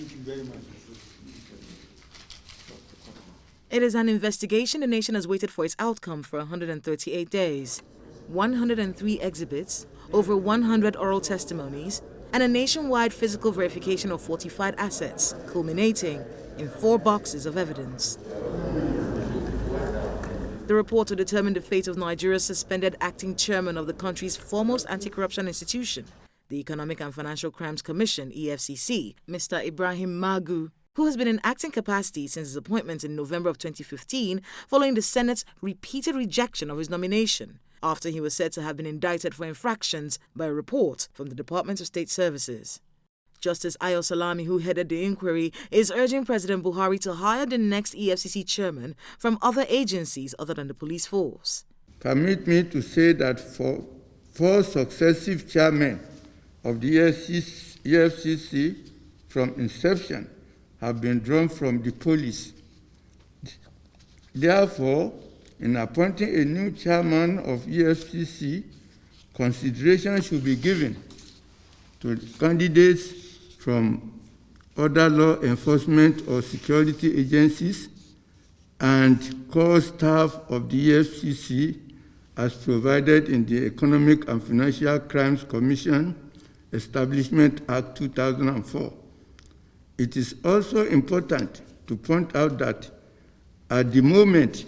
Thank you very much. It is an investigation the nation has waited for its outcome for 138 days. 103 exhibits, over 100 oral testimonies, and a nationwide physical verification of fortified assets, culminating in 4 boxes of evidence. The report will determine the fate of Nigeria's suspended acting chairman of the country's foremost anti-corruption institution, the Economic and Financial Crimes Commission, EFCC, Mr. Ibrahim Magu, who has been in acting capacity since his appointment in November of 2015 following the Senate's repeated rejection of his nomination, after he was said to have been indicted for infractions by a report from the Department of State Services. Justice Ayo Salami, who headed the inquiry, is urging President Buhari to hire the next EFCC chairman from other agencies other than the police force. Permit me to say that for 4 successive chairmen of the EFCC from inception have been drawn from the police. Therefore, in appointing a new chairman of EFCC, consideration should be given to candidates from other law enforcement or security agencies and core staff of the EFCC as provided in the Economic and Financial Crimes Commission Establishment Act 2004. It is also important to point out that at the moment,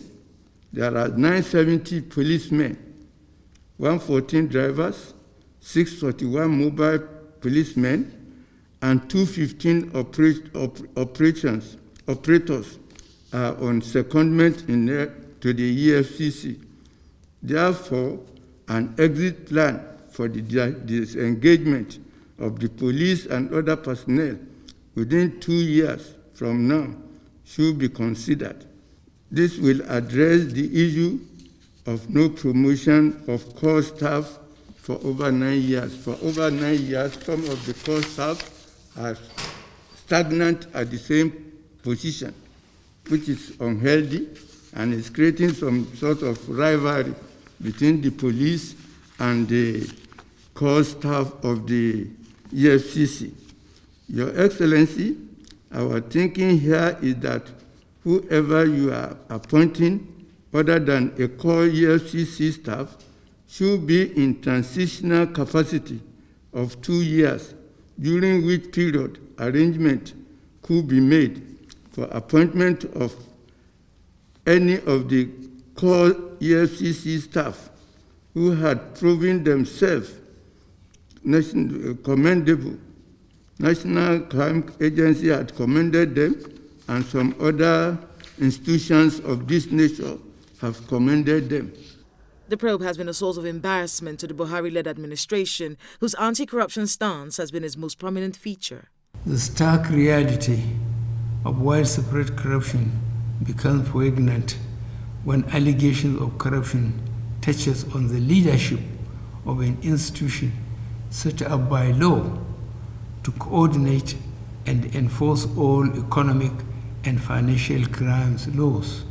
there are 970 policemen, 114 drivers, 641 mobile policemen, and 215 operators are on secondment to the EFCC. Therefore, an exit plan for the disengagement of the police and other personnel within 2 years from now should be considered. This will address the issue of no promotion of core staff for over 9 years. For over 9 years, some of the core staff are stagnant at the same position, which is unhealthy and is creating some sort of rivalry between the police and the core staff of the EFCC. Your Excellency, our thinking here is that whoever you are appointing, other than a core EFCC staff, should be in transitional capacity of 2 years, during which period arrangement could be made for appointment of any of the core EFCC staff who had proven themselves commendable. National Crime Agency had commended them, and some other institutions of this nature have commended them. The probe has been a source of embarrassment to the Buhari-led administration, whose anti-corruption stance has been its most prominent feature. The stark reality of widespread corruption becomes poignant when allegations of corruption touches on the leadership of an institution set up by law to coordinate and enforce all economic and financial crimes laws.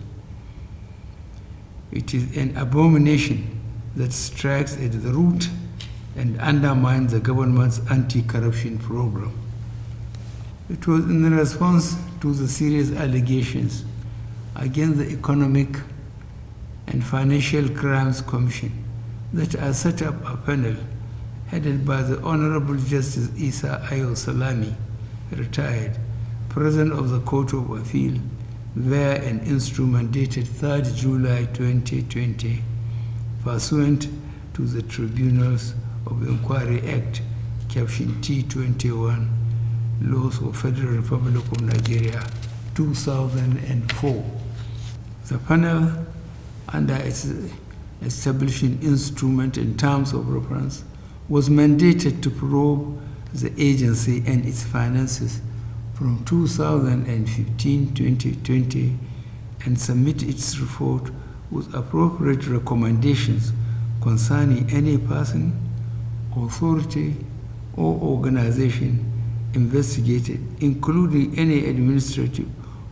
It is an abomination that strikes at the root and undermines the government's anti-corruption program. It was in response to the serious allegations against the Economic and Financial Crimes Commission that I set up a panel headed by the Honorable Justice Isa Ayo Salami, retired, President of the Court of Appeal, via an instrument dated 3rd July 2020, pursuant to the Tribunals of Inquiry Act, Caption T21, Laws of Federal Republic of Nigeria, 2004. The panel, under its establishing instrument in terms of reference, was mandated to probe the agency and its finances from 2015-2020 and submit its report with appropriate recommendations concerning any person, authority, or organization investigated, including any administrative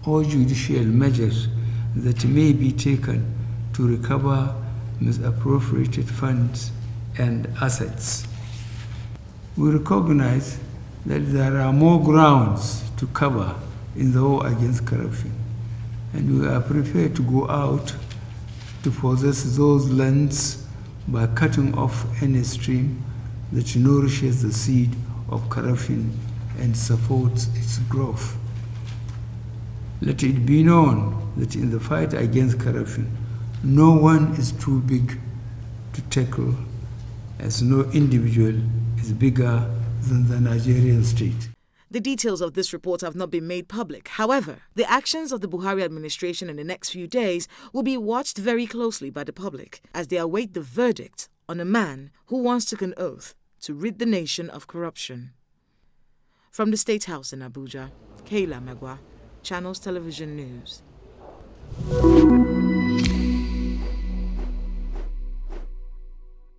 or judicial measures that may be taken to recover misappropriated funds and assets. We recognize that there are more grounds to cover in the war against corruption. And we are prepared to go out to possess those lands by cutting off any stream that nourishes the seed of corruption and supports its growth. Let it be known that in the fight against corruption, no one is too big to tackle, as no individual is bigger than the Nigerian state. The details of this report have not been made public. However, the actions of the Buhari administration in the next few days will be watched very closely by the public as they await the verdict on a man who once took an oath to rid the nation of corruption. From the State House in Abuja, Kayla Magu, Channels Television News.